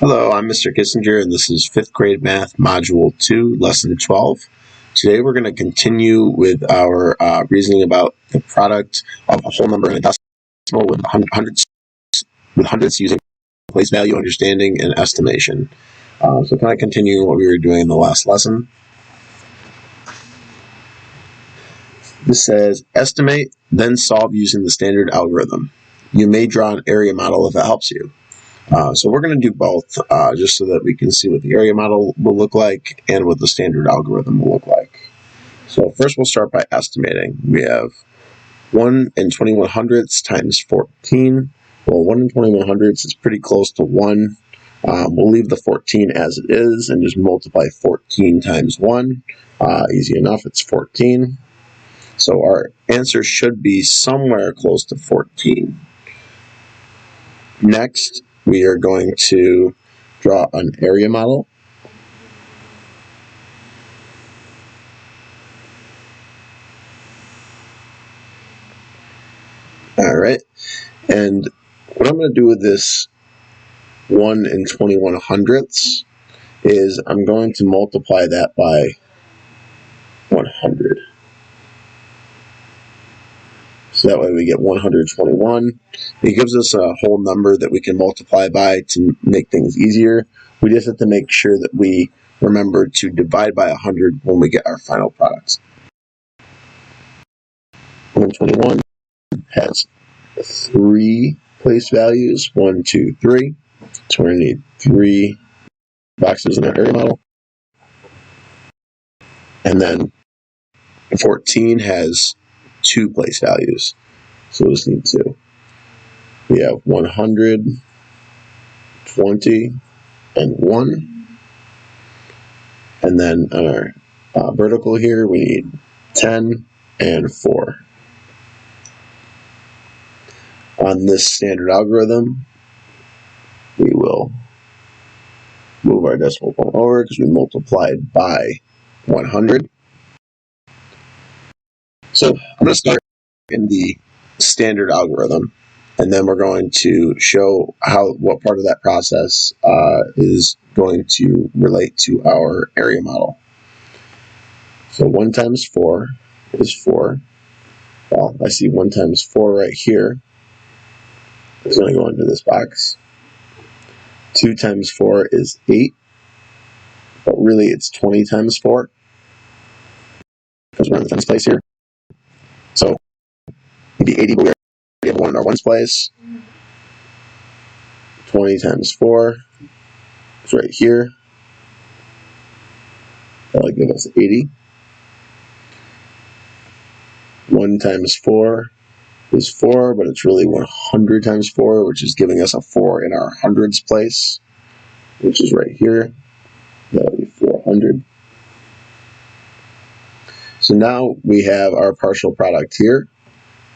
Hello, I'm Mr. Kissinger, and this is 5th grade math module 2, lesson 12. Today we're going to continue with our reasoning about the product of a whole number and a decimal with hundreds using place value, understanding, and estimation. So can I continue what we were doing in the last lesson? This says, estimate, then solve using the standard algorithm. You may draw an area model if it helps you. So we're going to do both just so that we can see what the area model will look like and what the standard algorithm will look like. So first we'll start by estimating. We have 1 and 21 hundredths times 14. Well, 1 and 21 hundredths is pretty close to 1. We'll leave the 14 as it is and just multiply 14 times 1. Easy enough, it's 14. So our answer should be somewhere close to 14. Next, we are going to draw an area model. All right, and what I'm going to do with this 1 and 21 hundredths is I'm going to multiply that by 100. So that way we get 121. It gives us a whole number that we can multiply by to make things easier. We just have to make sure that we remember to divide by 100 when we get our final products. 121 has 3 place values, 1, 2, 3. So we're going to need 3 boxes in our area model. And then 14 has 2 place values. So we'll just need 2. We have 100, 20, and 1. And then on our vertical here, we need 10 and 4. On this standard algorithm, we will move our decimal point over because we multiplied by 100. So I'm going to start in the standard algorithm, and then we're going to show what part of that process is going to relate to our area model. So 1 times 4 is 4. Well, I see 1 times 4 right here. It's going to go into this box. 2 times 4 is 8, but really it's 20 times 4 because we're in the tens place here. So it'd be 80, but we have 1 in our ones place. 20 times 4 is right here. That'll give us 80. 1 times 4 is 4, but it's really 100 times 4, which is giving us a 4 in our hundreds place, which is right here. That'll be 400. So now we have our partial product here,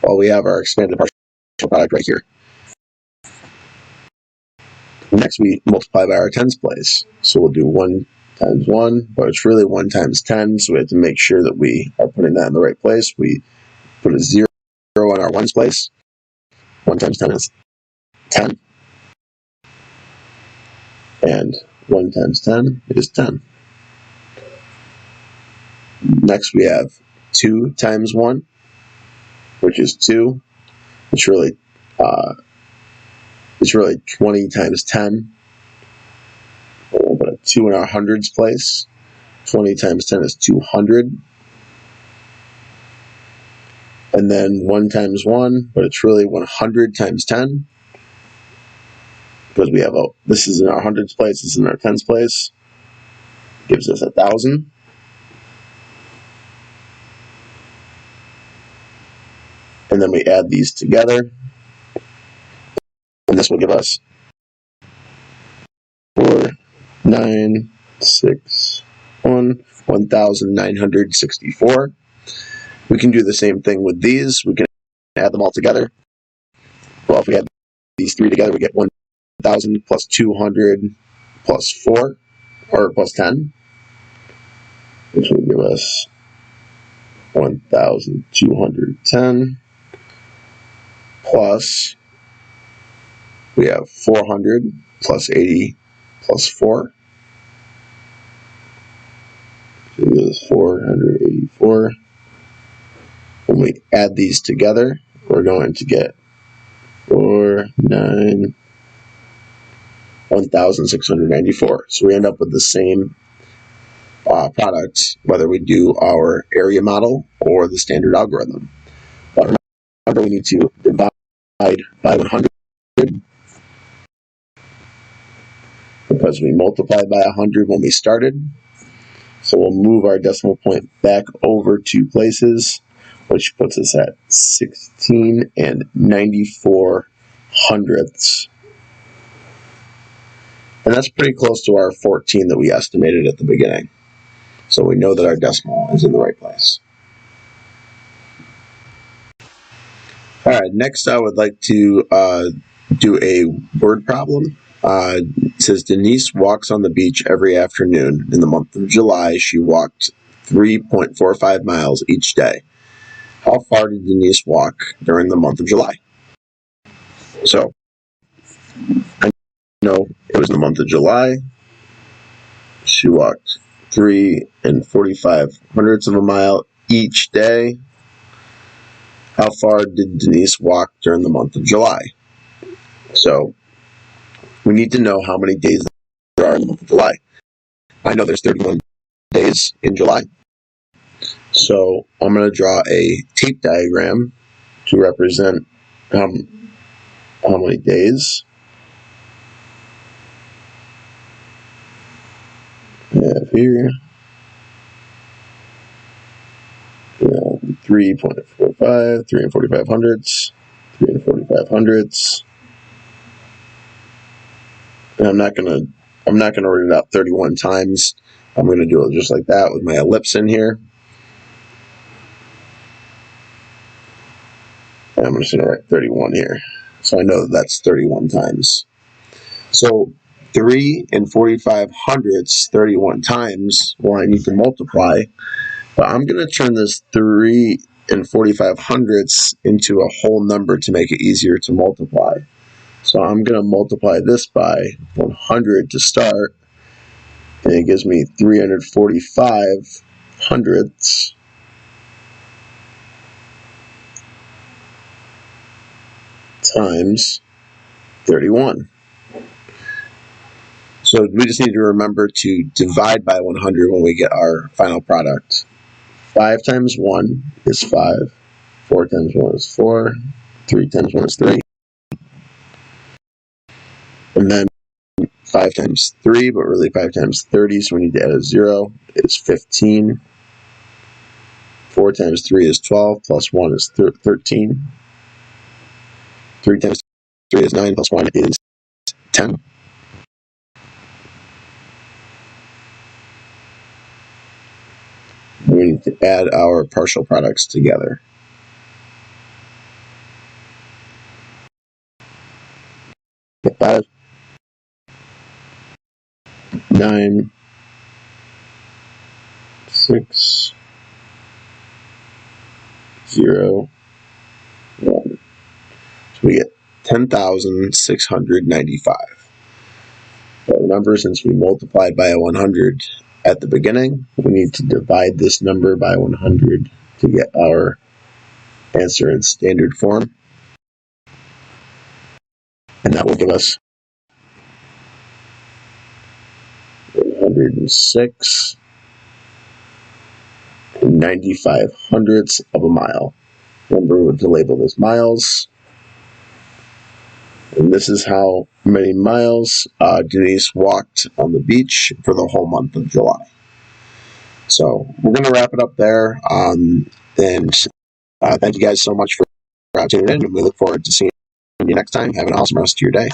while we have our expanded partial product right here. Next, we multiply by our tens place. So we'll do 1 times 1, but it's really 1 times 10, so we have to make sure that we are putting that in the right place. We put a 0 in our ones place. 1 times 10 is 10. And 1 times 10 is 10. Next, we have 2 times 1, which is 2. It's really 20 times 10. We'll put a 2 in our hundreds place. 20 times 10 is 200. And then 1 times 1, but it's really 100 times 10. Because we have this is in our hundreds place, this is in our tens place. Gives us 1,000. And then we add these together. And this will give us 1,964. We can do the same thing with these. We can add them all together. Well, if we add these 3 together, we get 1,000 plus 200 plus 4, or plus 10, which will give us 1,210 plus, we have 400 plus 80 plus 4 is 484. When we add these together, we're going to get 1,694. So we end up with the same product, whether we do our area model or the standard algorithm. But remember, we need to divide by 100 because we multiplied by 100 when we started. So we'll move our decimal point back over 2 places, which puts us at 16 and 94 hundredths. And that's pretty close to our 14 that we estimated at the beginning. So we know that our decimal is in the right place. All right, next I would like to do a word problem. It says, Denise walks on the beach every afternoon. In the month of July, she walked 3.45 miles each day. How far did Denise walk during the month of July? So, I know it was in the month of July. She walked 3.45 of a mile each day. How far did Denise walk during the month of July? So, we need to know how many days there are in the month of July. I know there's 31 days in July. So, I'm going to draw a tape diagram to represent how many days. We have here 3.45, 3.45 hundredths, 3.45 hundredths. And I'm not gonna write it out 31 times. I'm gonna do it just like that with my ellipse in here. And I'm just gonna write 31 here. So I know that that's 31 times. So 3.45 hundredths 31 times, well, I need to multiply. But I'm going to turn this 3.45 hundredths into a whole number to make it easier to multiply. So I'm going to multiply this by 100 to start, and it gives me 345 hundredths times 31. So we just need to remember to divide by 100 when we get our final product. 5 times 1 is 5. 4 times 1 is 4. 3 times 1 is 3. And then 5 times 3, but really 5 times 30, so we need to add a 0, is 15. 4 times 3 is 12, plus 1 is 13. 3 times 3 is 9, plus 1 is 10. We need to add our partial products together. 5, 9, 6, 0, 1. So we get 10,695. But remember, since we multiplied by 100 at the beginning, we need to divide this number by 100 to get our answer in standard form. And that will give us 106 and 95 hundredths of a mile. Remember to label this miles. And this is how many miles Denise walked on the beach for the whole month of July. So we're going to wrap it up there. And thank you guys so much for tuning in. And we look forward to seeing you next time. Have an awesome rest of your day.